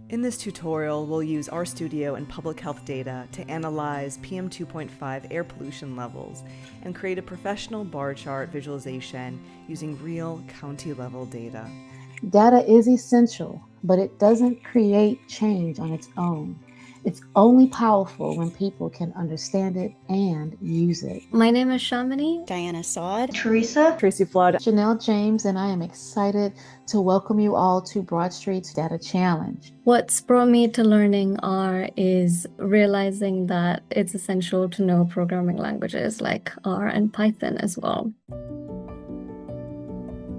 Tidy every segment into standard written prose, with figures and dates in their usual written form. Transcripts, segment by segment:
In this tutorial, we'll use RStudio and public health data to analyze PM 2.5 air pollution levels and create a professional bar chart visualization using real county-level data. Data is essential, but it doesn't create change on its own. It's only powerful when people can understand it and use it. My name is Shamini. Diana Saad. Teresa. Tracy Flood. Janelle James, and I am excited to welcome you all to BroadStreet's Data Challenge. What's brought me to learning R is realizing that it's essential to know programming languages like R and Python as well.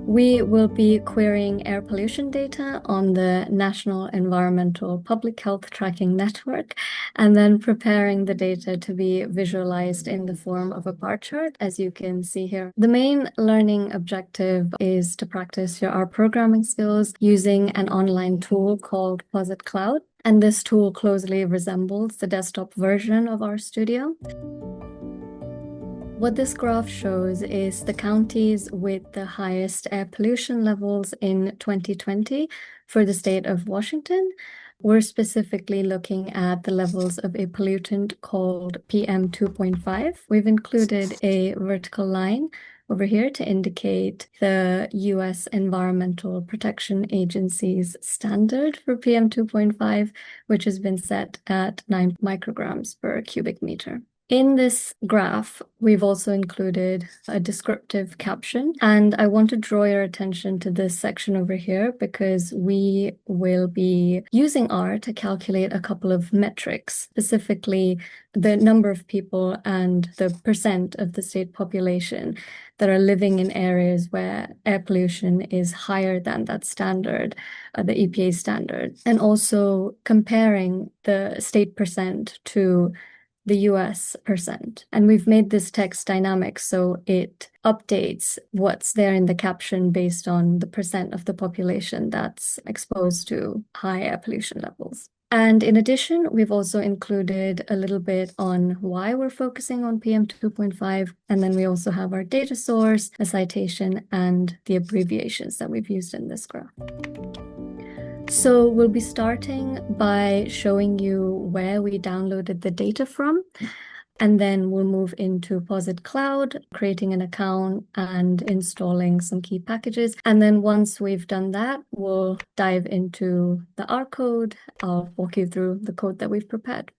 We will be querying air pollution data on the National Environmental Public Health Tracking Network, and then preparing the data to be visualized in the form of a bar chart, as you can see here. The main learning objective is to practice your R programming skills using an online tool called Posit Cloud, and this tool closely resembles the desktop version of RStudio. What this graph shows is the counties with the highest air pollution levels in 2020 for the state of Washington. We're specifically looking at the levels of a pollutant called PM 2.5. We've included a vertical line over here to indicate the US Environmental Protection Agency's standard for PM 2.5, which has been set at 9 micrograms per cubic meter. In this graph, we've also included a descriptive caption, and I want to draw your attention to this section over here because we will be using R to calculate a couple of metrics, specifically the number of people and the percent of the state population that are living in areas where air pollution is higher than that standard, the EPA standard, and also comparing the state percent to the US percent. And we've made this text dynamic so it updates what's there in the caption based on the percent of the population that's exposed to high air pollution levels. And in addition, we've also included a little bit on why we're focusing on PM 2.5. And then we also have our data source, a citation, and the abbreviations that we've used in this graph. So we'll be starting by showing you where we downloaded the data from, and then we'll move into Posit Cloud, creating an account and installing some key packages. And then once we've done that, we'll dive into the R code. I'll walk you through the code that we've prepared.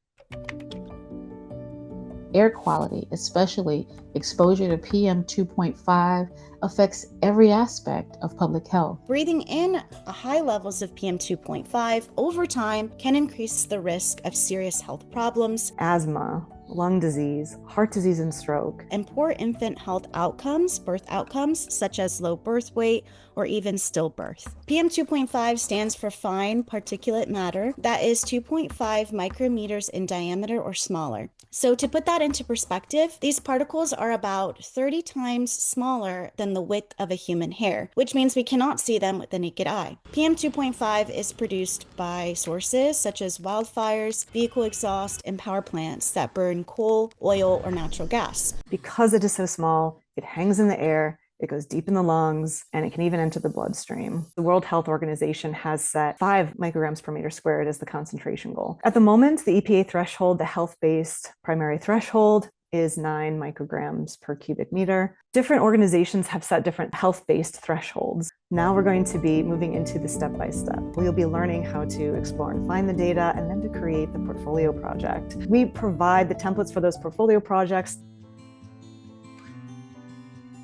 Air quality, especially exposure to PM 2.5, affects every aspect of public health. Breathing in high levels of PM 2.5 over time can increase the risk of serious health problems, Asthma, lung disease, heart disease, and stroke, and poor infant health outcomes, birth outcomes, such as low birth weight or even stillbirth. PM 2.5 stands for fine particulate matter, that is 2.5 micrometers in diameter or smaller. So to put that into perspective, these particles are about 30 times smaller than the width of a human hair, which means we cannot see them with the naked eye. PM 2.5 is produced by sources such as wildfires, vehicle exhaust, and power plants that burn coal, oil, or natural gas. Because it is so small, it hangs in the air, it goes deep in the lungs, and it can even enter the bloodstream. The World Health Organization has set 5 micrograms per meter squared as the concentration goal. At the moment, the EPA threshold, the health-based primary threshold, is 9 micrograms per cubic meter. Different organizations have set different health-based thresholds. Now we're going to be moving into the step-by-step. We'll be learning how to explore and find the data and then to create the portfolio project. We provide the templates for those portfolio projects.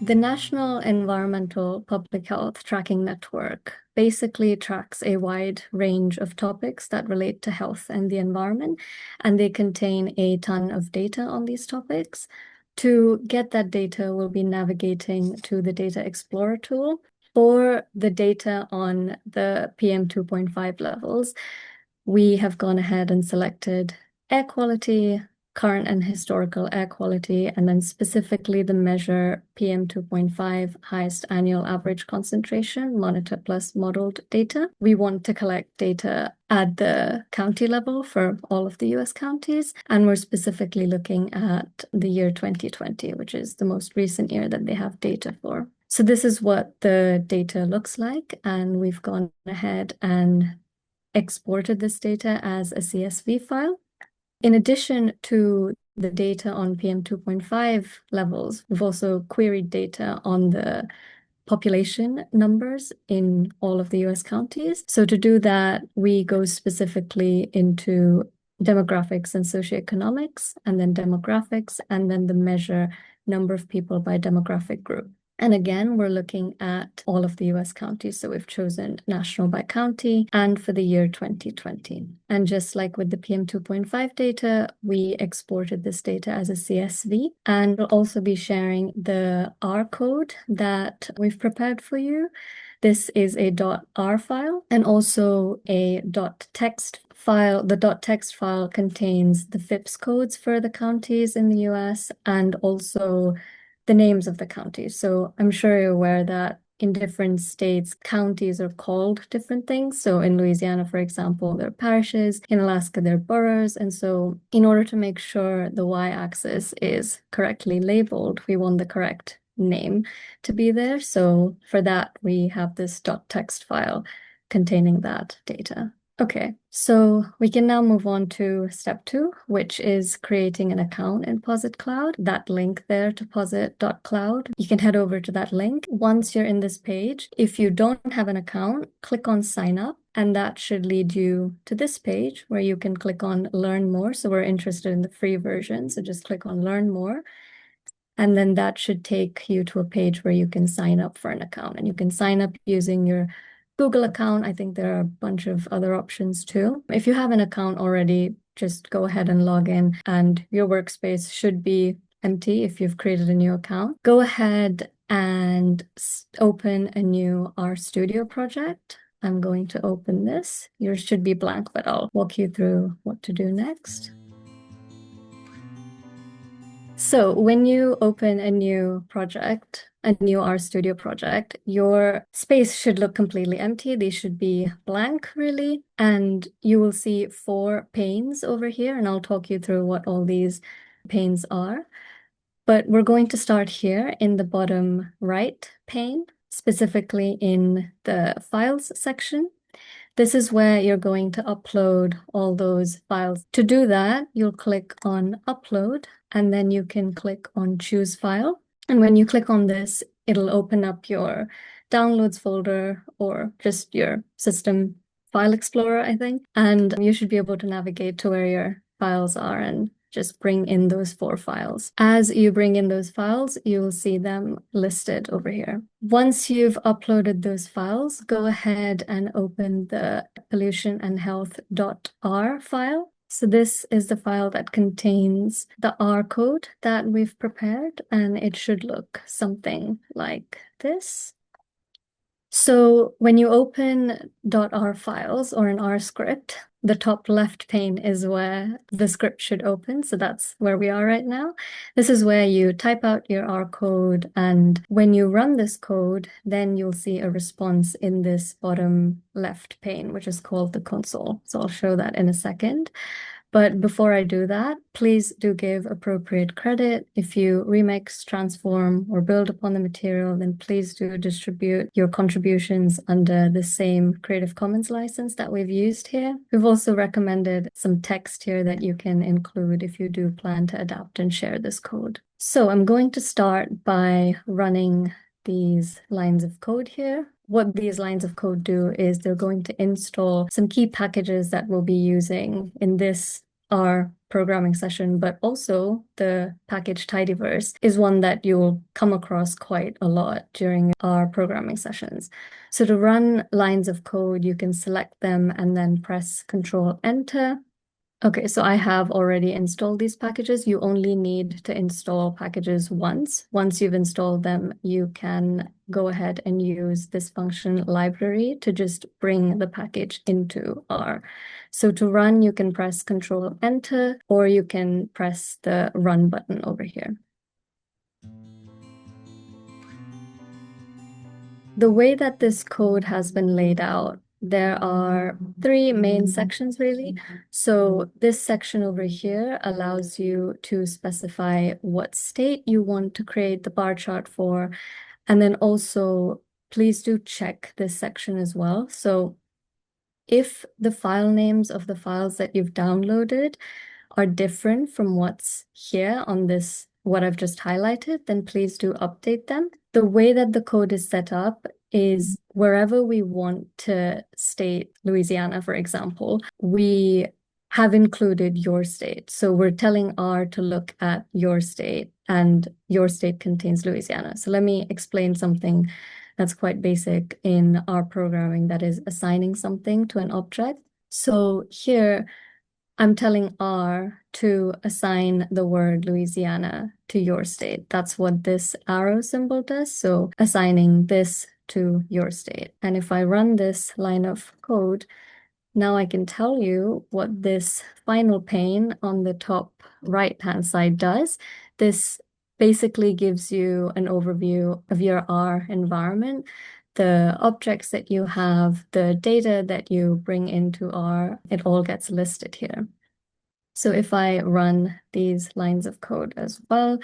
The National Environmental Public Health Tracking Network basically tracks a wide range of topics that relate to health and the environment, and they contain a ton of data on these topics. To get that data, we'll be navigating to the Data Explorer tool. For the data on the PM 2.5 levels, we have gone ahead and selected air quality, current and historical air quality, and then specifically the measure PM 2.5 highest annual average concentration, monitor plus modeled data. We want to collect data at the county level for all of the US counties, and we're specifically looking at the year 2020, which is the most recent year that they have data for. So this is what the data looks like, and we've gone ahead and exported this data as a CSV file. In addition to the data on PM 2.5 levels, we've also queried data on the population numbers in all of the US counties. So to do that, we go specifically into demographics and socioeconomics, and then demographics, and then the measure number of people by demographic group. And again, we're looking at all of the US counties. So we've chosen national by county and for the year 2020. And just like with the PM 2.5 data, we exported this data as a CSV, and we'll also be sharing the R code that we've prepared for you. This is a .r file and also a .text file. The .text file contains the FIPS codes for the counties in the US and also the names of the counties. So I'm sure you're aware that in different states, counties are called different things. So in Louisiana, for example, they're parishes. In Alaska, they're boroughs. And so in order to make sure the y-axis is correctly labeled, we want the correct name to be there. So for that, we have this .text file containing that data. Okay, so we can now move on to step 2, which is creating an account in Posit Cloud. That link there to posit.cloud, you can head over to that link. Once you're in this page, if you don't have an account, click on sign up, and that should lead you to this page where you can click on learn more. So we're interested in the free version, so just click on learn more. And then that should take you to a page where you can sign up for an account, and you can sign up using your Google account. I think there are a bunch of other options too. If you have an account already, just go ahead and log in, and your workspace should be empty if you've created a new account. Go ahead and open a new RStudio project. I'm going to open this. Yours should be blank, but I'll walk you through what to do next. So when you open a new project, a new RStudio project, your space should look completely empty. These should be blank, really. And you will see 4 panes over here, and I'll talk you through what all these panes are. But we're going to start here in the bottom right pane, specifically in the files section. This is where you're going to upload all those files. To do that, you'll click on upload, and then you can click on choose file. And when you click on this, it'll open up your downloads folder or just your system file explorer, I think. And you should be able to navigate to where your files are and just bring in those 4 files. As you bring in those files, you'll see them listed over here. Once you've uploaded those files, go ahead and open the pollution and health.r file. So this is the file that contains the R code that we've prepared, and it should look something like this. So when you open .r files or an R script, the top left pane is where the script should open. So that's where we are right now. This is where you type out your R code. And when you run this code, then you'll see a response in this bottom left pane, which is called the console. So I'll show that in a second. But before I do that, please do give appropriate credit. If you remix, transform, or build upon the material, then please do distribute your contributions under the same Creative Commons license that we've used here. We've also recommended some text here that you can include if you do plan to adapt and share this code. So I'm going to start by running these lines of code here. What these lines of code do is they're going to install some key packages that we'll be using in this our programming session, but also the package tidyverse is one that you'll come across quite a lot during our programming sessions. So to run lines of code, you can select them and then press Control Enter. Okay, so I have already installed these packages. You only need to install packages once. Once you've installed them, you can go ahead and use this function library to just bring the package into R. So to run, you can press Control Enter, or you can press the Run button over here. The way that this code has been laid out, there are 3 main sections really. So this section over here allows you to specify what state you want to create the bar chart for. And then also, please do check this section as well. So If the file names of the files that you've downloaded are different from what's here on this, what I've just highlighted, then please do update them. The way that the code is set up is wherever we want to state Louisiana, for example, we have included your state. So we're telling R to look at your state, and your state contains Louisiana. So let me explain something that's quite basic in our programming, that is assigning something to an object. So here, I'm telling R to assign the word Louisiana to your state. That's what this arrow symbol does. So assigning this to your state. And if I run this line of code, now I can tell you what this final pane on the top right-hand side does. This basically gives you an overview of your R environment, the objects that you have, the data that you bring into R, it all gets listed here. So if I run these lines of code as well,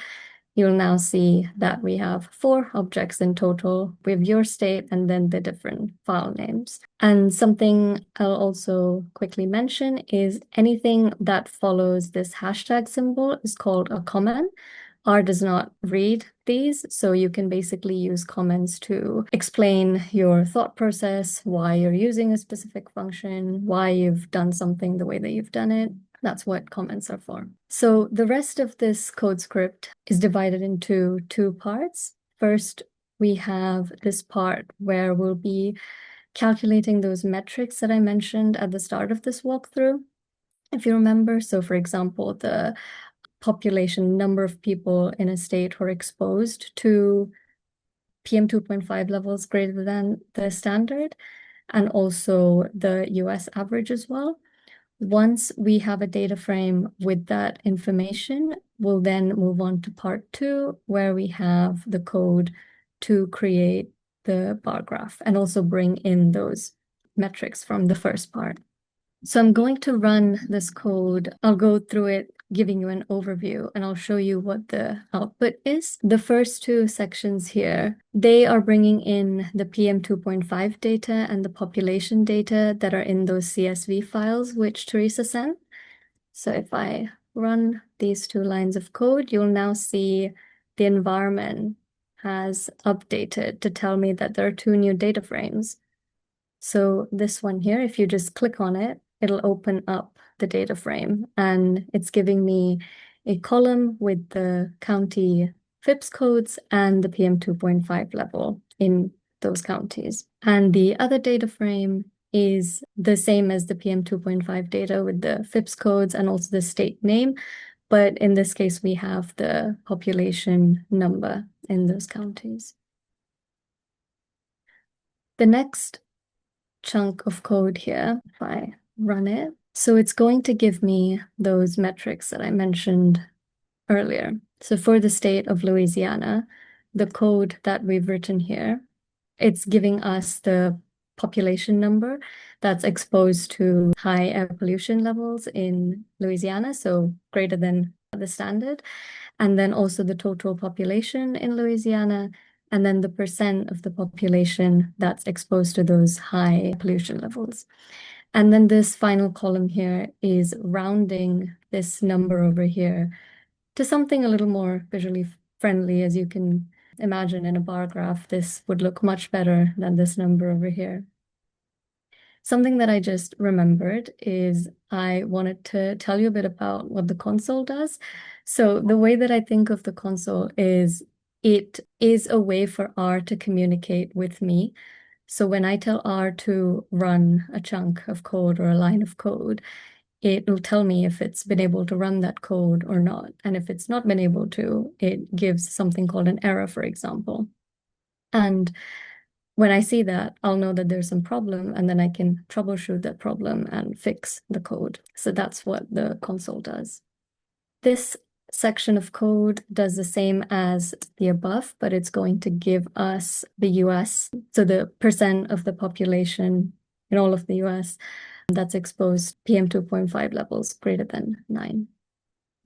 you'll now see that we have 4 objects in total. We have your state and then the different file names. And something I'll also quickly mention is anything that follows this hashtag symbol is called a comment. R does not read these, so you can basically use comments to explain your thought process, why you're using a specific function, why you've done something the way that you've done it. That's what comments are for. So the rest of this code script is divided into 2 parts. First, we have this part where we'll be calculating those metrics that I mentioned at the start of this walkthrough, if you remember. So for example, the population, number of people in a state who are exposed to PM 2.5 levels greater than the standard, and also the US average as well. Once we have a data frame with that information, we'll then move on to part 2, where we have the code to create the bar graph and also bring in those metrics from the first part. So I'm going to run this code. I'll go through it, giving you an overview, and I'll show you what the output is. The first 2 sections here, they are bringing in the PM 2.5 data and the population data that are in those CSV files, which Teresa sent. So if I run these 2 lines of code, you'll now see the environment has updated to tell me that there are 2 new data frames. So this one here, if you just click on it, it'll open up the data frame, and it's giving me a column with the county FIPS codes and the PM 2.5 level in those counties. And the other data frame is the same as the PM 2.5 data with the FIPS codes and also the state name. But in this case, we have the population number in those counties. The next chunk of code here, if I run it, so it's going to give me those metrics that I mentioned earlier. So for the state of Louisiana, the code that we've written here, it's giving us the population number that's exposed to high air pollution levels in Louisiana, so greater than the standard, and then also the total population in Louisiana, and then the percent of the population that's exposed to those high pollution levels. And then this final column here is rounding this number over here to something a little more visually friendly. As you can imagine in a bar graph, this would look much better than this number over here. Something that I just remembered is I wanted to tell you a bit about what the console does. So the way that I think of the console is it is a way for R to communicate with me. So when I tell R to run a chunk of code or a line of code, it will tell me if it's been able to run that code or not. And if it's not been able to, it gives something called an error, for example. And when I see that, I'll know that there's some problem, and then I can troubleshoot that problem and fix the code. So that's what the console does. This section of code does the same as the above, but it's going to give us the US, so the percent of the population in all of the US that's exposed PM 2.5 levels greater than 9.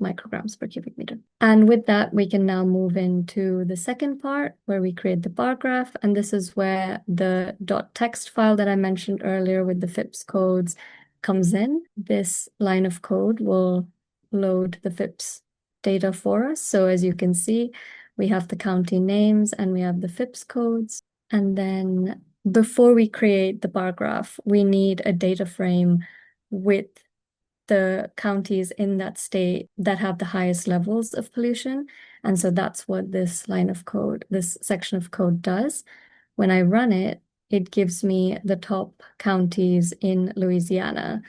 micrograms per cubic meter. And with that, we can now move into the second part where we create the bar graph. And this is where the .text file that I mentioned earlier with the FIPS codes comes in. This line of code will load the FIPS data for us. So as you can see, we have the county names and we have the FIPS codes. And then before we create the bar graph, we need a data frame with the counties in that state that have the highest levels of pollution. And so that's what this line of code, this section of code does. When I run it, it gives me the top counties in Louisiana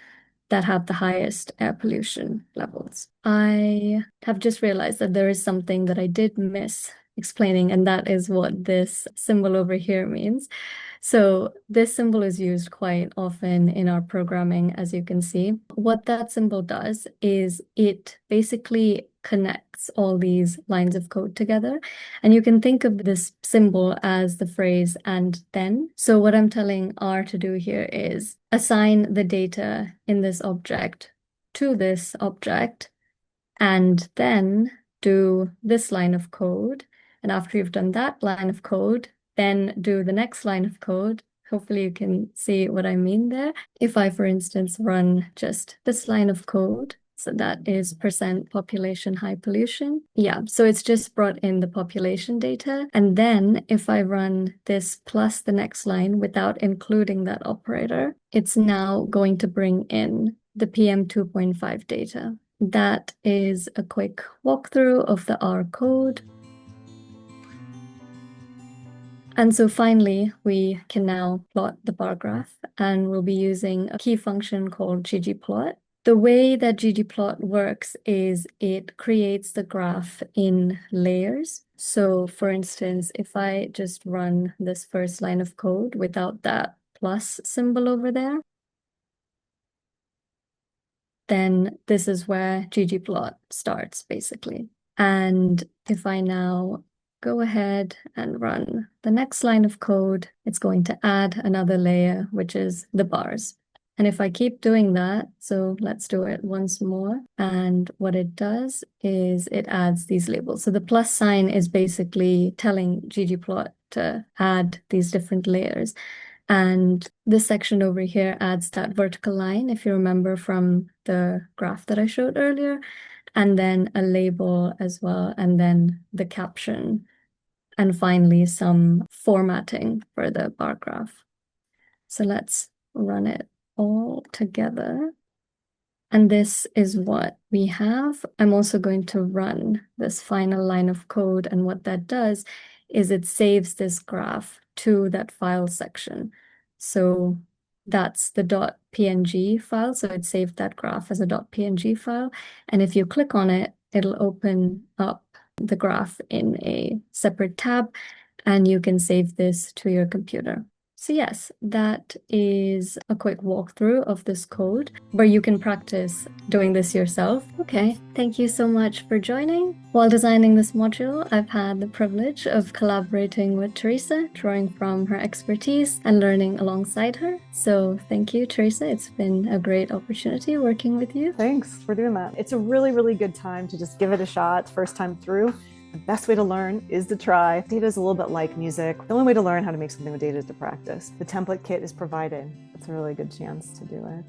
that have the highest air pollution levels. I have just realized that there is something that I did miss explaining, and that is what this symbol over here means. So this symbol is used quite often in our programming, as you can see. What that symbol does is it basically connects all these lines of code together. And you can think of this symbol as the phrase "and then." So what I'm telling R to do here is assign the data in this object to this object, and then do this line of code. And after you've done that line of code, then do the next line of code. Hopefully you can see what I mean there. If I, for instance, run just this line of code, so that is % population high pollution. Yeah, so it's just brought in the population data. And then if I run this plus the next line without including that operator, it's now going to bring in the PM 2.5 data. That is a quick walkthrough of the R code. And so finally, we can now plot the bar graph, and we'll be using a key function called ggplot. The way that ggplot works is it creates the graph in layers. So for instance, if I just run this first line of code without that plus symbol over there, then this is where ggplot starts, basically. And if I now go ahead and run the next line of code, it's going to add another layer, which is the bars. And if I keep doing that, so let's do it once more. And what it does is it adds these labels. So the plus sign is basically telling ggplot to add these different layers. And this section over here adds that vertical line, if you remember from the graph that I showed earlier, and then a label as well, and then the caption, and finally some formatting for the bar graph. So let's run it all together. And this is what we have. I'm also going to run this final line of code, and what that does is it saves this graph to that file section. So that's the .png file. So it saved that graph as a .png file. And if you click on it, it'll open up the graph in a separate tab, and you can save this to your computer. So yes, that is a quick walkthrough of this code where you can practice doing this yourself. Okay, thank you so much for joining. While designing this module, I've had the privilege of collaborating with Teresa, drawing from her expertise and learning alongside her. So thank you, Teresa. It's been a great opportunity working with you. Thanks for doing that. It's a really, really good time to just give it a shot first time through. The best way to learn is to try. Data is a little bit like music. The only way to learn how to make something with data is to practice. The template kit is provided. It's a really good chance to do it.